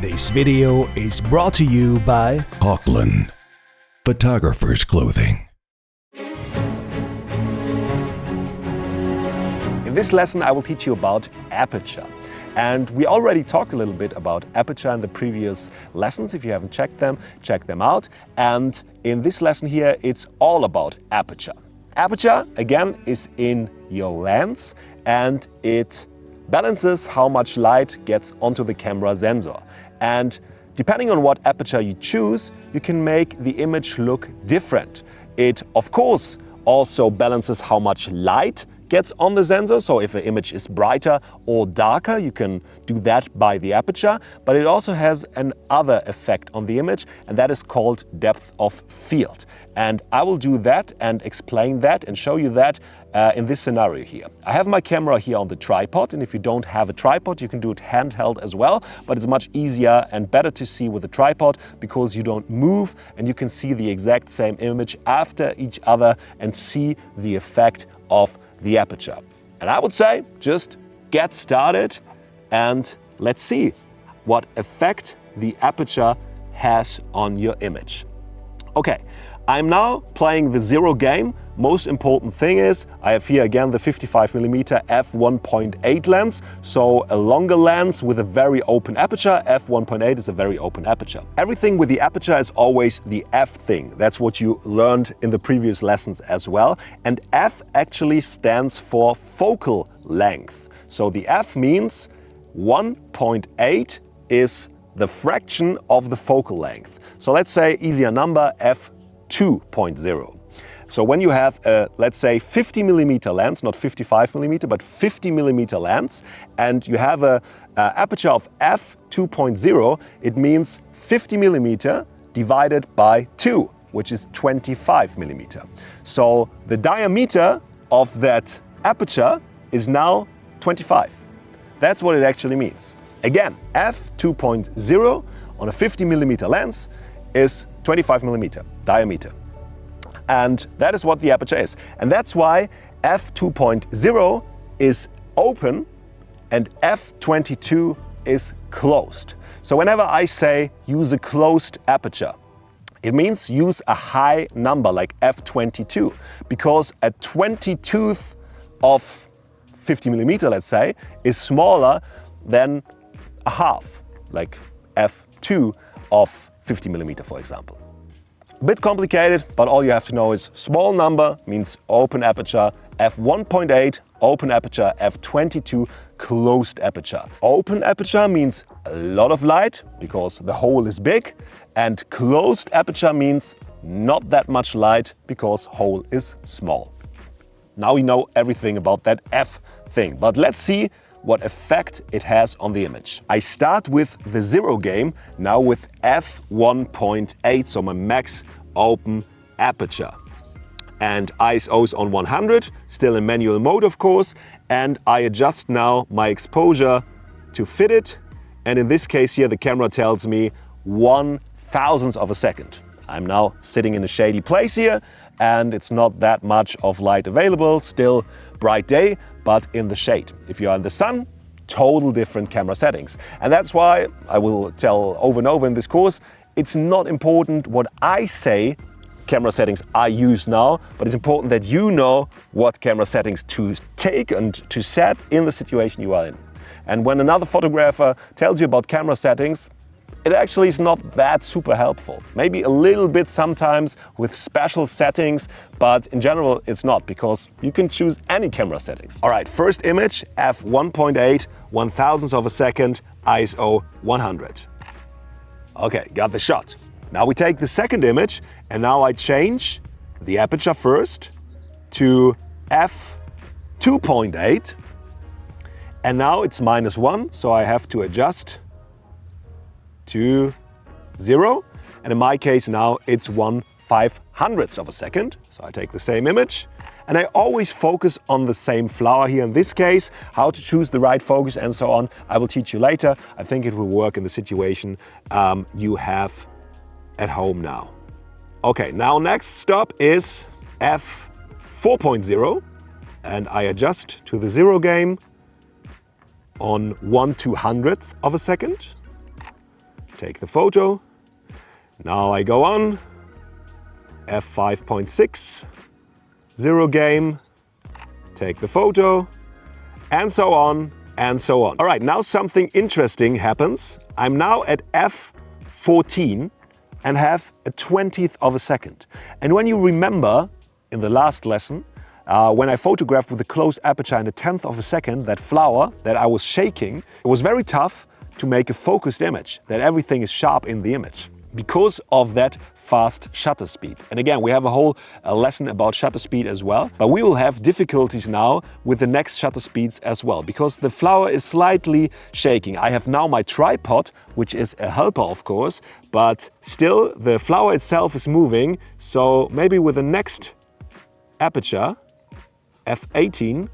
This video is brought to you by Hawkland Photographer's Clothing. In this lesson I will teach you about Aperture. And we already talked a little bit about Aperture in the previous lessons. If you haven't checked them, check them out. And in this lesson here, it's all about Aperture. Aperture, again, is in your lens and it balances how much light gets onto the camera sensor. And depending on what aperture you choose, you can make the image look different. It, of course, also balances how much light gets on the sensor. So if an image is brighter or darker, you can do that by the aperture. But it also has another effect on the image, and that is called depth of field. And I will do that and explain that and show you that in this scenario here. I have my camera here on the tripod, and if you don't have a tripod, you can do it handheld as well, but it's much easier and better to see with a tripod because you don't move and you can see the exact same image after each other and see the effect of the aperture. And I would say just get started and let's see what effect the aperture has on your image. Okay, I'm now playing the zero game. Most important thing is I have here again the 55mm f1.8 lens, so a longer lens with a very open aperture. f1.8 is a very open aperture. Everything with the aperture is always the f thing. That's what you learned in the previous lessons as well. And f actually stands for focal length. So the f means 1.8 is the fraction of the focal length. So let's say easier number f2.0. So when you have a, let's say 50mm lens, not 55mm, but 50mm lens, and you have a aperture of f2.0, it means 50mm divided by 2, which is 25mm. So the diameter of that aperture is now 25. That's what it actually means. Again, f2.0 on a 50mm lens is 25mm diameter. And that is what the aperture is. And that's why f2.0 is open and f22 is closed. So whenever I say use a closed aperture, it means use a high number like f22, because a 22th of 50mm, let's say, is smaller than a half, like f2 of 50mm, for example. A bit complicated, but all you have to know is small number means open aperture, f1.8 open aperture, f22 closed aperture. Open aperture means a lot of light because the hole is big, and closed aperture means not that much light because hole is small. Now we know everything about that f thing, but let's see what effect it has on the image. I start with the zero game, now with f1.8, so my max open aperture. And ISO is on 100, still in manual mode of course, and I adjust now my exposure to fit it, and in this case here the camera tells me 1/1000th of a second. I'm now sitting in a shady place here, and it's not that much of light available, still bright day, but in the shade. If you are in the sun, total different camera settings. And that's why I will tell over and over in this course, it's not important what I say camera settings I use now, but it's important that you know what camera settings to take and to set in the situation you are in. And when another photographer tells you about camera settings, it actually is not that super helpful. Maybe a little bit sometimes with special settings, but in general it's not, because you can choose any camera settings. All right, first image, f1.8, 1/1000th of a second, ISO 100. Okay, got the shot. Now we take the second image, and now I change the aperture first to f2.8, and now it's -1, so I have to adjust to 0, and in my case now it's 1/500th of a second. So I take the same image and I always focus on the same flower here in this case. How to choose the right focus and so on, I will teach you later. I think it will work in the situation you have at home now. Okay, now next stop is f4.0, and I adjust to the zero game on 1/200th of a second. take the photo. Now I go on, f5.6, 0 game, take the photo, and so on and so on. All right, now something interesting happens. I'm now at f14 and have a 20th of a second. And when you remember in the last lesson, when I photographed with a close aperture in a 10th of a second, that flower that I was shaking, it was very tough to make a focused image, that everything is sharp in the image, because of that fast shutter speed. And again, we have a whole lesson about shutter speed as well, but we will have difficulties now with the next shutter speeds as well, because the flower is slightly shaking. I have now my tripod, which is a helper of course, but still the flower itself is moving. So maybe with the next aperture, f18,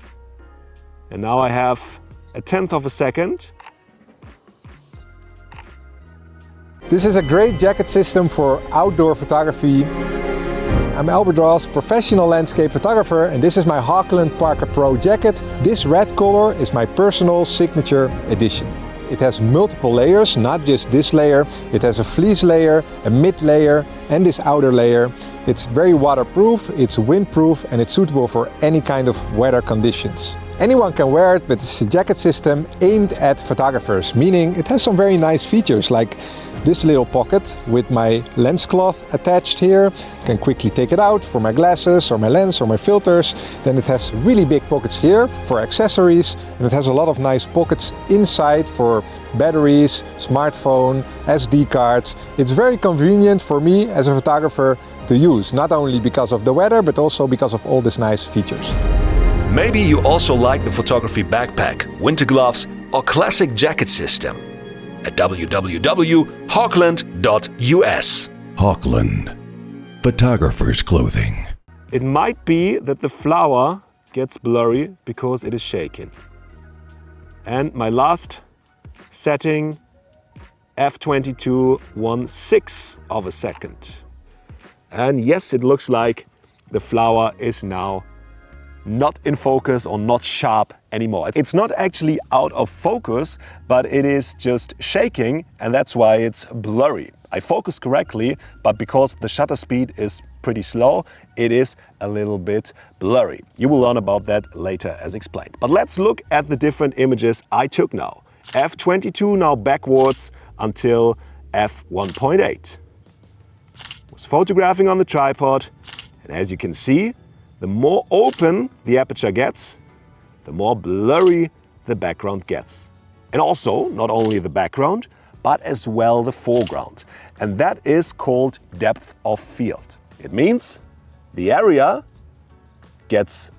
and now I have a 10th of a second. This is a great jacket system for outdoor photography. I'm Albert Ross, professional landscape photographer, and this is my Hawkland Parker Pro jacket. This red color is my personal signature edition. It has multiple layers, not just this layer. It has a fleece layer, a mid layer, and this outer layer. It's very waterproof, it's windproof, and it's suitable for any kind of weather conditions. Anyone can wear it, but it's a jacket system aimed at photographers, meaning it has some very nice features like this little pocket with my lens cloth attached here. I can quickly take it out for my glasses or my lens or my filters. Then it has really big pockets here for accessories, and it has a lot of nice pockets inside for batteries, smartphone, SD cards. It's very convenient for me as a photographer to use, not only because of the weather, but also because of all these nice features. Maybe you also like the photography backpack, winter gloves, or classic jacket system. At www.hawkland.us. Hawkland. Photographer's clothing. It might be that the flower gets blurry because it is shaking. And my last setting, f22, 1/6 of a second. And yes, it looks like the flower is now not in focus or not sharp anymore. It's not actually out of focus, but it is just shaking, and that's why it's blurry. I focus correctly, but because the shutter speed is pretty slow, it is a little bit blurry. You will learn about that later as explained. But let's look at the different images I took now. f22 now backwards until f1.8. Was photographing on the tripod, and as you can see, the more open the aperture gets, the more blurry the background gets. And also, not only the background, but as well the foreground. And that is called depth of field. It means the area gets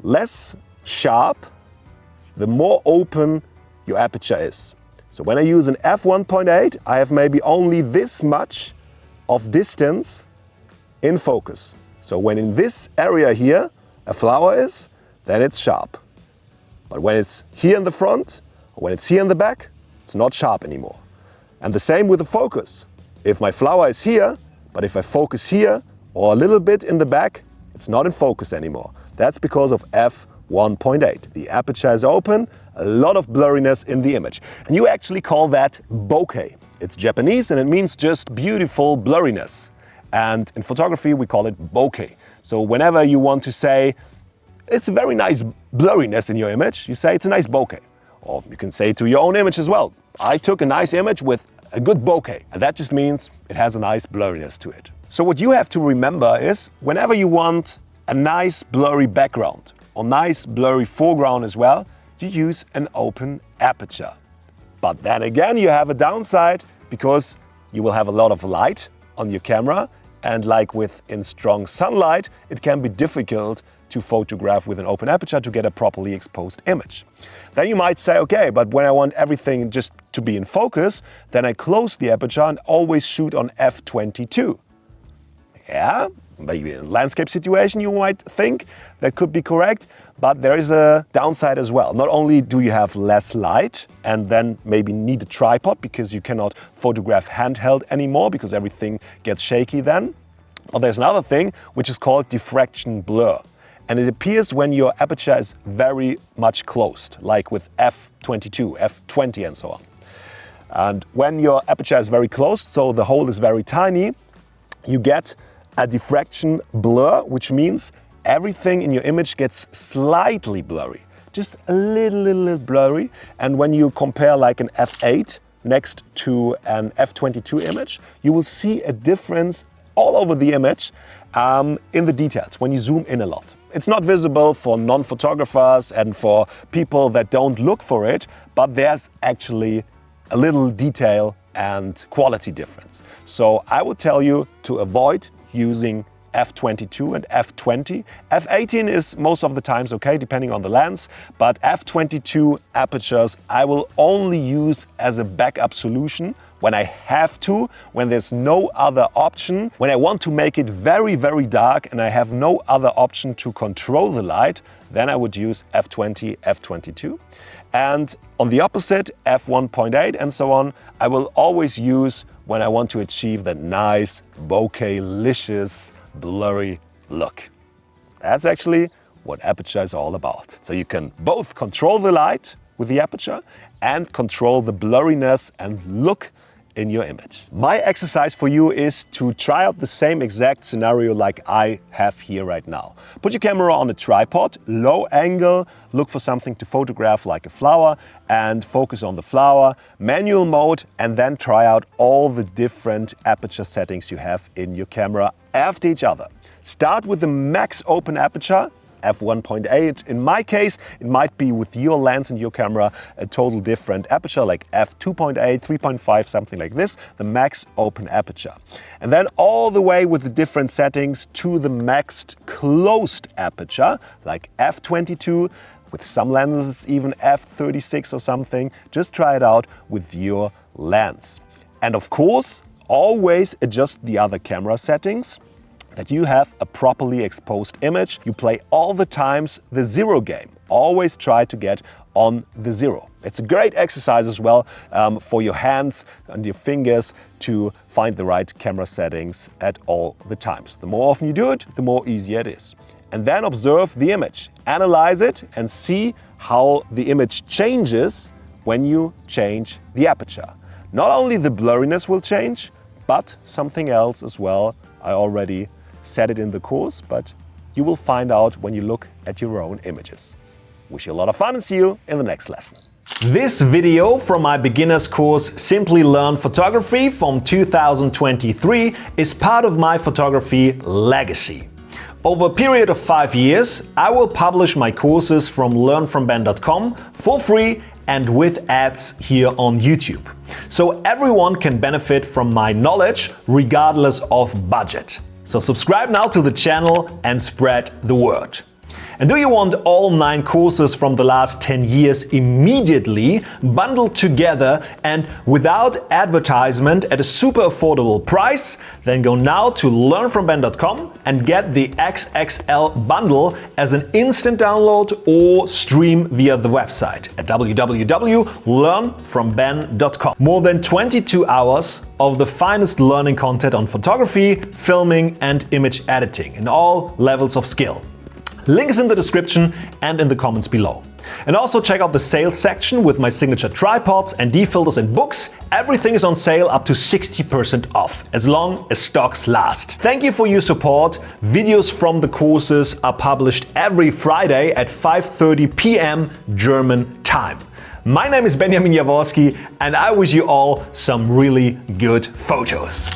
less sharp the more open your aperture is. So when I use an f1.8, I have maybe only this much of distance in focus. So when in this area here a flower is, then it's sharp. But when it's here in the front, or when it's here in the back, it's not sharp anymore. And the same with the focus. If my flower is here, but if I focus here or a little bit in the back, it's not in focus anymore. That's because of f1.8. The aperture is open, a lot of blurriness in the image. And you actually call that bokeh. It's Japanese and it means just beautiful blurriness. And in photography, we call it bokeh. So whenever you want to say, it's a very nice blurriness in your image, you say it's a nice bokeh. Or you can say to your own image as well, I took a nice image with a good bokeh. And that just means it has a nice blurriness to it. So what you have to remember is, whenever you want a nice blurry background or nice blurry foreground as well, you use an open aperture. But then again, you have a downside because you will have a lot of light on your camera, and like in strong sunlight, it can be difficult to photograph with an open aperture to get a properly exposed image. Then you might say, okay, but when I want everything just to be in focus, then I close the aperture and always shoot on f22. Yeah, maybe in a landscape situation you might think that could be correct, but there is a downside as well. Not only do you have less light and then maybe need a tripod because you cannot photograph handheld anymore because everything gets shaky then, but there's another thing which is called diffraction blur. And it appears when your aperture is very much closed, like with f22, f20 and so on. And when your aperture is very closed, so the hole is very tiny, you get a diffraction blur, which means everything in your image gets slightly blurry, just a little blurry. And when you compare like an f8 next to an f22 image, you will see a difference all over the image in the details when you zoom in a lot. It's not visible for non-photographers and for people that don't look for it, but there's actually a little detail and quality difference. So I would tell you to avoid using f22 and f20. f18 is most of the times okay, depending on the lens, but f22 apertures I will only use as a backup solution when I have to, when there's no other option, when I want to make it very dark and I have no other option to control the light, then I would use f20, f22. And on the opposite, f1.8 and so on, I will always use when I want to achieve that nice, bokeh-licious, blurry look. That's actually what Aperture is all about. So you can both control the light with the Aperture and control the blurriness and look in your image. My exercise for you is to try out the same exact scenario like I have here right now. Put your camera on a tripod, low angle, look for something to photograph like a flower and focus on the flower, manual mode, and then try out all the different aperture settings you have in your camera after each other. Start with the max open aperture, f1.8. In my case, it might be with your lens and your camera a total different aperture, like f2.8, 3.5, something like this, the max open aperture. And then all the way with the different settings to the maxed closed aperture, like f22, with some lenses even f36 or something. Just try it out with your lens. And of course, always adjust the other camera settings, that you have a properly exposed image. You play all the times the zero game. Always try to get on the zero. It's a great exercise as well for your hands and your fingers to find the right camera settings at all the times. The more often you do it, the more easier it is. And then observe the image, analyze it and see how the image changes when you change the aperture. Not only the blurriness will change, but something else as well. I already said it in the course, but you will find out when you look at your own images. Wish you a lot of fun and see you in the next lesson. This video from my beginner's course Simply Learn Photography from 2023 is part of my photography legacy. Over a period of 5 years, I will publish my courses from learnfromben.com for free and with ads here on YouTube. So everyone can benefit from my knowledge regardless of budget. So subscribe now to the channel and spread the word. And do you want all 9 courses from the last 10 years immediately bundled together and without advertisement at a super affordable price? Then go now to learnfromben.com and get the XXL Bundle as an instant download or stream via the website at www.learnfromben.com. More than 22 hours of the finest learning content on photography, filming and image editing in all levels of skill. Link is in the description and in the comments below. And also check out the sales section with my signature tripods and D-filters and books. Everything is on sale up to 60% off, as long as stocks last. Thank you for your support. Videos from the courses are published every Friday at 5:30 p.m. German time. My name is Jaworskyj and I wish you all some really good photos.